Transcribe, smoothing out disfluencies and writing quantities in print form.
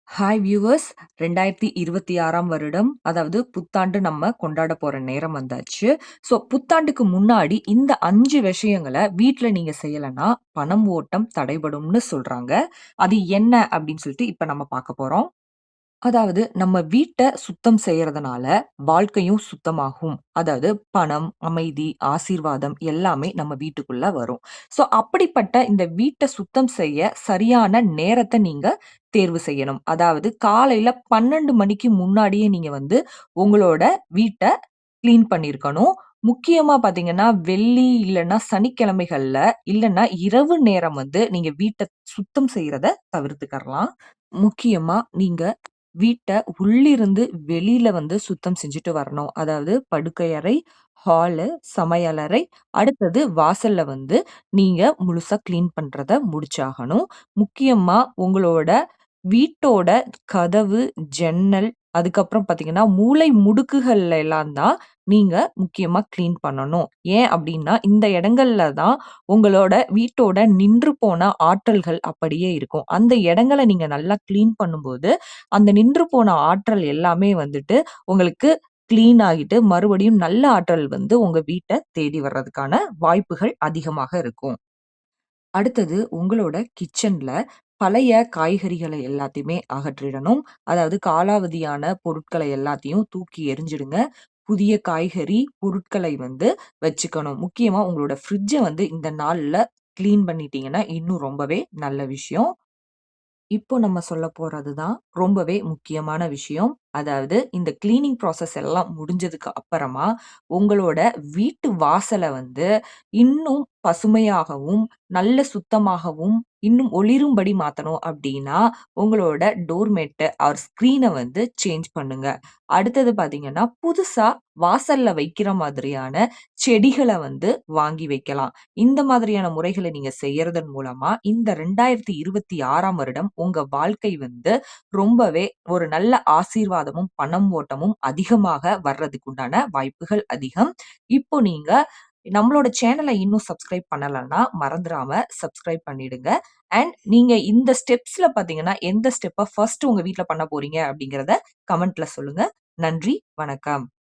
Hi viewers. 2026ஆம் வருடம், அதாவது புத்தாண்டு நம்ம கொண்டாட போற நேரம் வந்தாச்சு. புத்தாண்டுக்கு முன்னாடி இந்த 5 விஷயங்கள வீட்ல நீங்க செய்யலன்னா, பணம் ஓட்டம் தடைபடும்னு சொல்றாங்க. அது என்ன அப்படின்னு சொல்லிட்டு இப்ப நம்ம பார்க்க போறோம். அதாவது நம்ம வீட்ட சுத்தம் செய்யறதுனால வாழ்க்கையும் சுத்தமாகும். அதாவது பணம், அமைதி, ஆசீர்வாதம் எல்லாமே நம்ம வீட்டுக்குள்ள வரும். அப்படிப்பட்ட இந்த வீட்ட சுத்தம் செய்ய சரியான நேரத்த நீங்க தேர்வு செய்யணும். அதாவது காலையில 12 மணிக்கு முன்னாடியே நீங்க உங்களோட வீட்ட கிளீன் பண்ணியிருக்கணும். முக்கியமா பார்த்தீங்கன்னா, வெள்ளி இல்லன்னா சனிக்கிழமைகள்ல, இல்லன்னா இரவு நேரம் நீங்க வீட்ட சுத்தம் செய்றத தவிர்த்துக்கறலாம். முக்கியமா நீங்க வீட்ட உள்ளிருந்து வெளியில சுத்தம் செஞ்சுட்டு வரணும். அதாவது படுக்கை அறை, ஹாலு, சமையலறை, அடுத்தது வாசல்ல நீங்க முழுசா கிளீன் பண்றத முடிச்சாகணும். முக்கியமா உங்களோட வீட்டோட கதவு, ஜன்னல், அதுக்கப்புறம் பார்த்தீங்கன்னா, மூலை முடுக்குகள்ல எல்லாம் தான் நீங்க முக்கியமா கிளீன் பண்ணணும். ஏன் அப்டின்னா, இந்த இடங்கள்ல தான் உங்களோட வீட்டோட நின்று போன ஆற்றல்கள் அப்படியே இருக்கும். அந்த இடங்கள நீங்க நல்லா கிளீன் பண்ணும்போது, அந்த நின்று போன ஆற்றல் எல்லாமே உங்களுக்கு கிளீன் ஆகிட்டு, மறுபடியும் நல்ல ஆற்றல் உங்க வீட்ட தேடி வர்றதுக்கான வாய்ப்புகள் அதிகமாக இருக்கும். அடுத்தது உங்களோட கிச்சன்ல பழைய காய்கறிகளை எல்லாத்தையுமே அகற்றிடணும். அதாவது காலாவதியான பொருட்களை எல்லாத்தையும் தூக்கி எறிஞ்சிடுங்க. புதிய காய்கறி பொருட்களை வச்சுக்கணும். முக்கியமா உங்களோட ஃப்ரிட்ஜ இந்த நாள்ல கிளீன் பண்ணிட்டீங்கன்னா, இன்னும் ரொம்பவே நல்ல விஷயம். இப்போ நம்ம சொல்ல போறது தான் ரொம்பவே முக்கியமான விஷயம். அதாவது இந்த கிளீனிங் ப்ராசஸ் எல்லாம் முடிஞ்சதுக்கு அப்புறமா, உங்களோட வீட்டு வாசல இன்னும் பசுமையாகவும், நல்ல சுத்தமாகவும், இன்னும் ஒளிரும்படி மாத்தணும் அப்டின்னா, உங்களோட டோர் மேட்ட ஆர் ஸ்க்ரீன சேஞ்ச் பண்ணுங்க. அடுத்தது பார்த்தீங்கன்னா, புதுசா வாசல்ல வைக்கிற மாதிரியான செடிகள வாங்கி வைக்கலாம். இந்த மாதிரியான முறைகள நீங்க செய்யறதன் மூலமா, இந்த 2026ஆம் வருடம் உங்க வாழ்க்கை ரொம்பவே ஒரு நல்ல ஆசீர்வாதமும், பணம் ஓட்டமும் அதிகமாக வர்றதுக்கு உண்டான வாய்ப்புகள் அதிகம். இப்போ நீங்க நம்மளோட சேனல இன்னும் சப்ஸ்கிரைப் பண்ணலன்னா, மறந்துராம சப்ஸ்கிரைப் பண்ணிடுங்க. அண்ட் நீங்க இந்த ஸ்டெப்ஸ்ல பார்த்தீங்கன்னா, எந்த ஸ்டெப்ப ஃபர்ஸ்ட் உங்க வீட்ல பண்ண போறீங்க அப்படிங்கிறத கமெண்ட்ல சொல்லுங்க. நன்றி, வணக்கம்.